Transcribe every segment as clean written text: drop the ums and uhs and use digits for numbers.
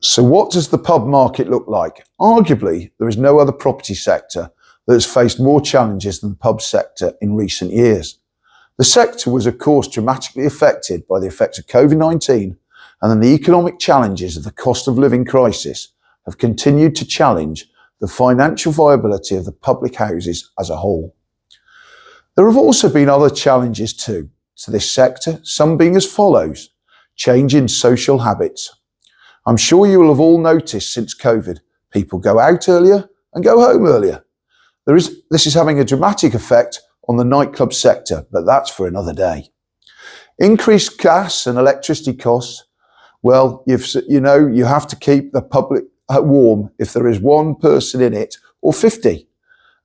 So what does the pub market look like? Arguably, there is no other property sector that has faced more challenges than the pub sector in recent years. The sector was, of course, dramatically affected by the effects of COVID-19, and then the economic challenges of the cost of living crisis have continued to challenge the financial viability of the public houses as a whole. There have also been other challenges too to this sector, some being as follows: change in social habits. I'm sure you will have all noticed since COVID, people go out earlier and go home earlier. This is having a dramatic effect on the nightclub sector, but that's for another day. Increased gas and electricity costs. Well, you have to keep the public warm if there is one person in it or 50.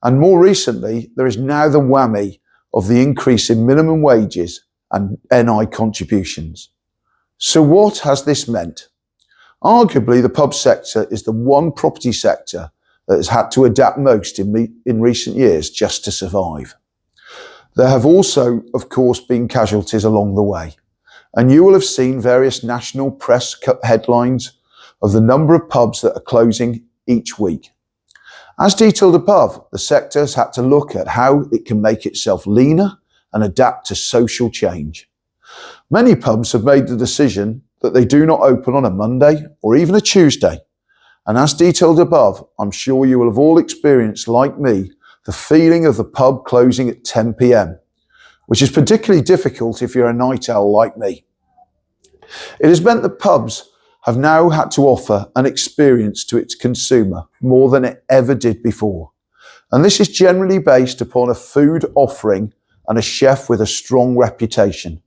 And more recently, there is now the whammy of the increase in minimum wages and NI contributions. So what has this meant? Arguably, the pub sector is the one property sector that has had to adapt most in recent years just to survive. There have also, of course, been casualties along the way, and you will have seen various national press headlines of the number of pubs that are closing each week. As detailed above, the sector has had to look at how it can make itself leaner and adapt to social change. Many pubs have made the decision that they do not open on a Monday or even a Tuesday. And as detailed above, I'm sure you will have all experienced, like me, the feeling of the pub closing at 10 p.m, which is particularly difficult if you're a night owl like me. It has meant that pubs have now had to offer an experience to its consumer more than it ever did before. And this is generally based upon a food offering and a chef with a strong reputation.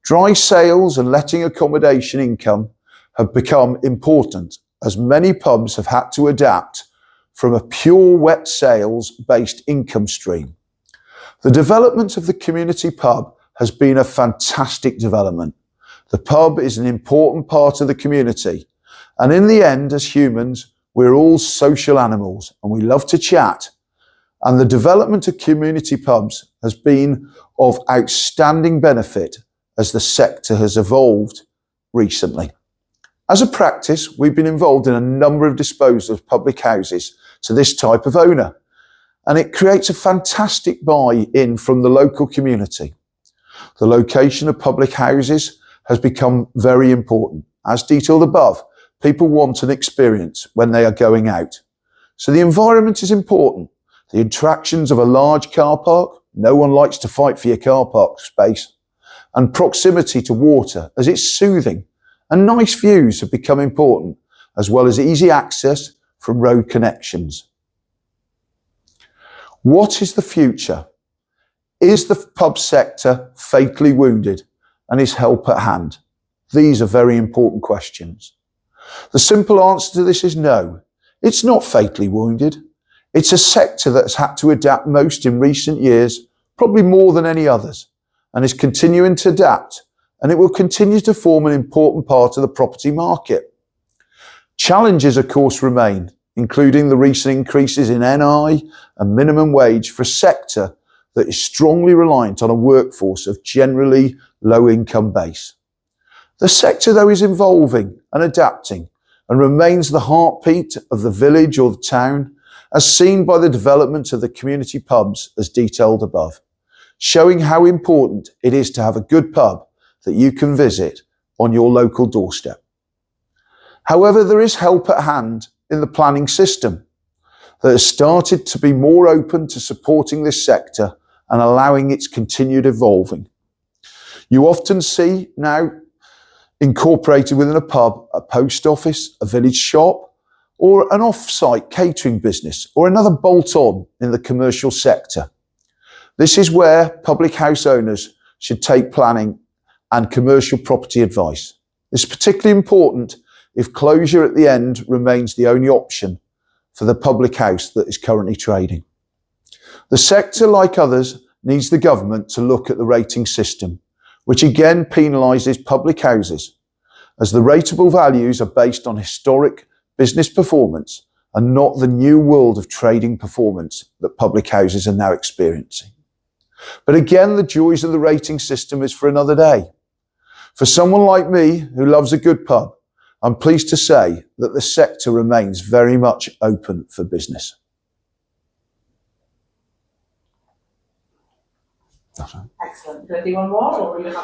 Dry sales and letting accommodation income have become important, as many pubs have had to adapt from a pure wet sales based income stream. The development of the community pub has been a fantastic development. The pub is an important part of the community, and in the end, as humans, we're all social animals and we love to chat. And the development of community pubs has been of outstanding benefit as the sector has evolved recently. As a practice, we've been involved in a number of disposals of public houses to this type of owner, and it creates a fantastic buy-in from the local community. The location of public houses has become very important. As detailed above, people want an experience when they are going out. So the environment is important. The attractions of a large car park, no one likes to fight for your car park space, and proximity to water as it's soothing, and nice views have become important, as well as easy access from road connections. What is the future? Is the pub sector fatally wounded, and is help at hand? These are very important questions. The simple answer to this is no. It's not fatally wounded. It's a sector that has had to adapt most in recent years, probably more than any others, and is continuing to adapt, and it will continue to form an important part of the property market. Challenges, of course, remain, including the recent increases in NI and minimum wage for a sector that is strongly reliant on a workforce of generally low income base. The sector, though, is evolving and adapting and remains the heartbeat of the village or the town, as seen by the development of the community pubs as detailed above, showing how important it is to have a good pub that you can visit on your local doorstep. However, there is help at hand in the planning system that has started to be more open to supporting this sector and allowing its continued evolving. You often see now incorporated within a pub, a post office, a village shop, or an off-site catering business, or another bolt-on in the commercial sector. This is where public house owners should take planning and commercial property advice. This is particularly important if closure at the end remains the only option for the public house that is currently trading. The sector, like others, needs the government to look at the rating system, which again penalises public houses, as the rateable values are based on historic business performance and not the new world of trading performance that public houses are now experiencing. But again, the joys of the rating system is for another day. For someone like me who loves a good pub, I'm pleased to say that the sector remains very much open for business. Excellent. Anyone more, or will you have